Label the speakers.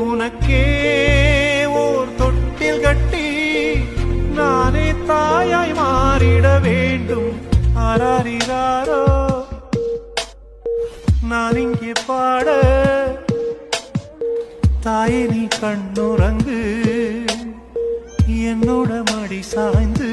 Speaker 1: உனக்கே ஓர் தொட்டில் கட்டி நானே தாயாய் மாறிட வேண்டும். ஆராரிராரோ நான் இங்கே பாட, தாயே நீ கண்ணுறங்கு, என்னோட மடி சாய்ந்து